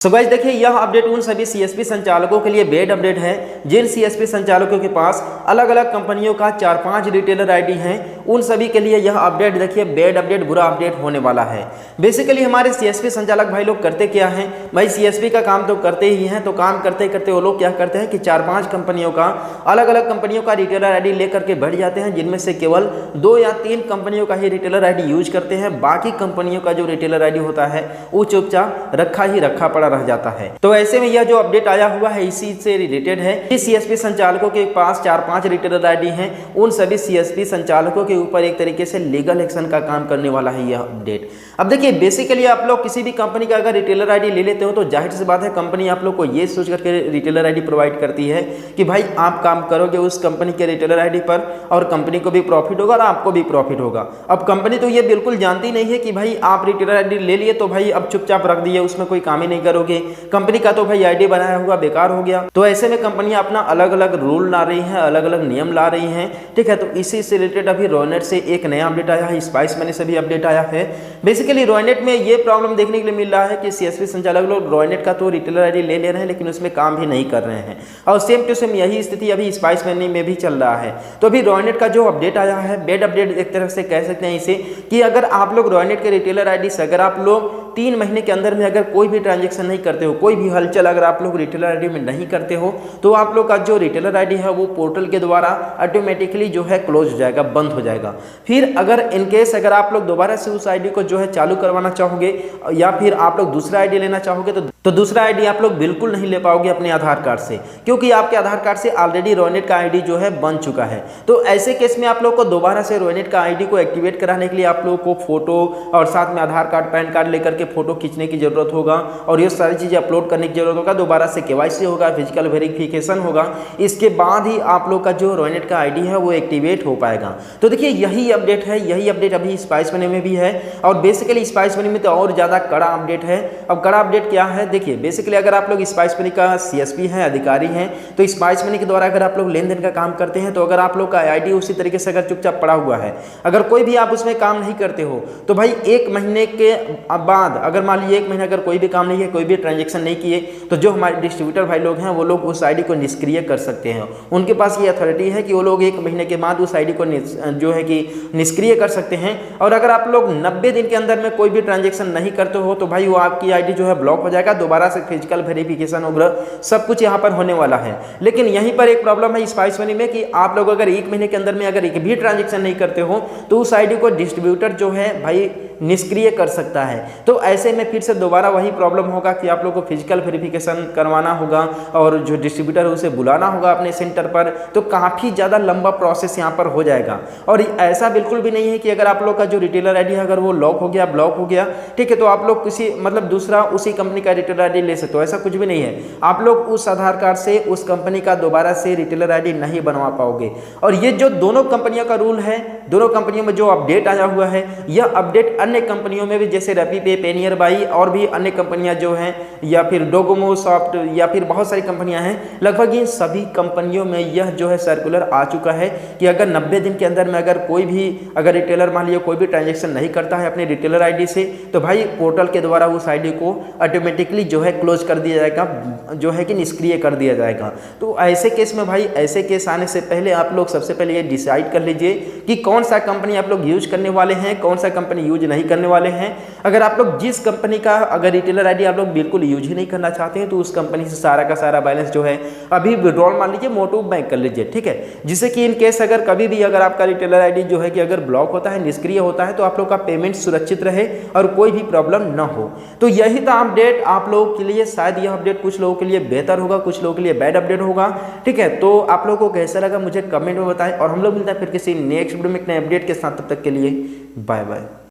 So guys देखिए, यह update उन सभी सीएसपी संचालकों के लिए बेड अपडेट है जिन सीएसपी संचालकों के पास अलग अलग कंपनियों का 4-5 रिटेलर आईडी हैं। उन सभी के लिए यह अपडेट देखिए बेड अपडेट बुरा अपडेट होने वाला है। बेसिकली हमारे सीएसपी संचालक भाई लोग करते क्या हैं, भाई सीएसपी का काम तो करते ही हैं, तो काम करते करते वो लोग क्या करते हैं कि 4-5 कंपनियों का अलग अलग कंपनियों का रिटेलर आईडी लेकर के बढ़ जाते हैं, जिनमें से केवल 2 या 3 कंपनियों का ही रिटेलर आईडी यूज करते हैं। बाकी कंपनियों का जो रिटेलर आईडी होता है वो चुपचाप रखा पड़ा रह जाता है। तो ऐसे में यह जो अपडेट आया हुआ है इसी से रिलेटेड है कि सीएसपी संचालकों के पास 4-5 रिटेलर आईडी हैं, उन सभी सीएसपी संचालकों के ऊपर एक तरीके से लीगल एक्शन का काम करने वाला है यह अपडेट। अब देखिए बेसिकली आप लोग किसी भी कंपनी का अगर रिटेलर आईडी ले लेते हो तो जाहिर सी बात है कंपनी आप लोग को ये सोच करके रिटेलर आईडी प्रोवाइड करती है कि भाई आप काम करोगे उस कंपनी के रिटेलर आईडी पर और कंपनी को भी प्रॉफिट होगा और आपको भी प्रॉफिट होगा। अब कंपनी तो ये बिल्कुल जानती नहीं है कि भाई आप रिटेलर आईडी ले लिए तो भाई अब चुपचाप रख दिए, उसमें कोई काम ही नहीं करोगे, कंपनी का तो भाई आईडी बनाया हुआ बेकार हो गया। तो ऐसे में कंपनियां अपना अलग अलग रूल ला रही हैं, अलग अलग नियम ला रही हैं, ठीक है। तो इसी से रिलेटेड अभी रोयनेट से एक नया अपडेट आया है, स्पाइस मनी से भी अपडेट आया है। बेसिकली रोयनेट में ये प्रॉब्लम देखने के लिए मिल रहा है कि सीएसपी संचालक लोग रोयनेट का तो रिटेलर आईडी ले ले रहे हैं लेकिन उसमें काम भी नहीं कर रहे हैं, और सेम टू सेम यही स्थिति अभी स्पाइस मनी में भी चल रहा है। तो अभी रोयनेट का जो अपडेट आया है बेड अपडेट एक तरह से कह सकते हैं इसे, कि अगर आप लोग रोयनेट के रिटेलर आईडी से अगर आप लोग 3 महीने के अंदर में अगर कोई भी ट्रांजेक्शन नहीं करते हो, कोई भी हलचल अगर आप लोग रिटेलर आईडी में नहीं करते हो, तो आप लोग का जो रिटेलर आईडी है वो पोर्टल के द्वारा ऑटोमेटिकली जो है क्लोज हो जाएगा, बंद हो जाएगा। फिर अगर इनकेस अगर आप लोग दोबारा से उस आईडी को जो है चालू करवाना चाहोगे या फिर आप लोग दूसरा आईडी लेना चाहोगे तो दूसरा आईडी आप लोग बिल्कुल नहीं ले पाओगे अपने आधार कार्ड से, क्योंकि आपके आधार कार्ड से ऑलरेडी रोयनेट का आईडी जो है बन चुका है। तो ऐसे केस में आप लोग को दोबारा से रोयनेट का आईडी को एक्टिवेट कराने के लिए आप लोग को फोटो और साथ में आधार कार्ड पैन कार्ड लेकर के फोटो खींचने की जरूरत होगा और ये सारी चीजें अपलोड करने की जरूरत होगा। दोबारा से केवाईसी होगा, फिजिकल वेरिफिकेशन होगा, इसके बाद ही आप लोग का जो रोयनेट का आईडी है वो एक्टिवेट हो पाएगा। तो देखिए यही अपडेट है, यही अपडेट अभी स्पाइस मनी में भी है और बेसिकली स्पाइस मनी में तो और ज्यादा कड़ा अपडेट है। अब कड़ा अपडेट क्या है, देखिए बेसिकली अगर आप लोग स्पाइस मनी का सीएसपी हैं, अधिकारी हैं, तो स्पाइस मनी के द्वारा अगर आप लोग लेन देन का काम करते हैं तो अगर आप लोग का आईडी उसी तरीके से अगर चुपचाप पड़ा हुआ है, अगर कोई भी आप उसमें काम नहीं करते हो तो भाई 1 महीने के बाद अगर मान लीजिए 1 महीने अगर कोई भी काम नहीं है, कोई भी ट्रांजेक्शन नहीं किए, तो जो हमारे डिस्ट्रीब्यूटर भाई लोग हैं वो लोग उस आईडी को निष्क्रिय कर सकते हैं। उनके पास ये अथॉरिटी है कि वो लोग 1 महीने के बाद उस आईडी को जो है कि निष्क्रिय कर सकते हैं। और अगर आप लोग 90 दिन के अंदर में कोई भी ट्रांजेक्शन नहीं करते हो तो भाई वो आपकी आईडी जो है ब्लॉक हो जाएगा, दोबारा से फिजिकल वेरिफिकेशन वगैरह सब कुछ यहाँ पर होने वाला है। लेकिन यहीं पर एक प्रॉब्लम है स्पाइस मनी में कि आप लोग अगर 1 महीने के अंदर में अगर एक भी ट्रांजेक्शन नहीं करते हो तो उस आईडी को डिस्ट्रीब्यूटर जो है भाई निष्क्रिय कर सकता है। तो ऐसे में फिर से दोबारा वही प्रॉब्लम होगा कि आप लोग को फिजिकल वेरिफिकेशन करवाना होगा और जो डिस्ट्रीब्यूटर है उसे बुलाना होगा अपने सेंटर पर, तो काफ़ी ज़्यादा लंबा प्रोसेस यहाँ पर हो जाएगा। और ऐसा बिल्कुल भी नहीं है कि अगर आप लोग का जो रिटेलर आईडी है अगर वो लॉक हो गया, ब्लॉक हो गया, ठीक है, तो आप लोग किसी मतलब दूसरा उसी कंपनी का रिटेलर आईडी ले सकते हो, ऐसा कुछ भी नहीं है। आप लोग उस आधार कार्ड से उस कंपनी का दोबारा से रिटेलर आईडी नहीं बनवा पाओगे। और ये जो दोनों कंपनियों का रूल है, दोनों कंपनियों में जो अपडेट आया हुआ है, यह अपडेट अन्य कंपनियों में भी जैसे रैपिडपे, पेनियर बाई और भी अन्य कंपनियां जो हैं या फिर डोकोमो सॉफ्ट या फिर बहुत सारी कंपनियां हैं, लगभग इन सभी कंपनियों में यह जो है सर्कुलर आ चुका है कि अगर 90 दिन के अंदर में अगर कोई भी अगर रिटेलर मान लिया कोई भी ट्रांजेक्शन नहीं करता है अपने रिटेलर आईडी से, तो भाई पोर्टल के द्वारा उस आईडी को ऑटोमेटिकली जो है क्लोज कर दिया जाएगा, जो है कि निष्क्रिय कर दिया जाएगा। तो ऐसे केस में भाई ऐसे केस आने से पहले आप लोग सबसे पहले ये डिसाइड कर लीजिए कि कौन सा कंपनी आप लोग यूज करने वाले हैं, कौन सा कंपनी यूज नहीं करने वाले हैं। अगर आप लोग जिस कंपनी का अगर रिटेलर आईडी आप लोग बिल्कुल यूज ही नहीं करना चाहते हैं तो उस कंपनी से सारा का सारा बैलेंस जो है अभी विड्रॉल मान लीजिए मोटू बैंक कर लीजिए, ठीक है, जिससे कि इन केस अगर कभी भी अगर आपका रिटेलर आईडी जो है कि अगर ब्लॉक होता है, निष्क्रिय होता है, तो आप लोग का पेमेंट सुरक्षित रहे और कोई भी प्रॉब्लम ना हो। तो यही था अपडेट आप लोगों के लिए। शायद यह अपडेट कुछ लोगों के लिए बेहतर होगा, कुछ लोगों के लिए बैड अपडेट होगा, ठीक है। तो आप लोगों को कैसा लगा मुझे कमेंट में बताएं और हम लोग मिलते हैं फिर किसी नेक्स्ट वीडियो में एक नए अपडेट के साथ। तब तक के लिए बाय बाय।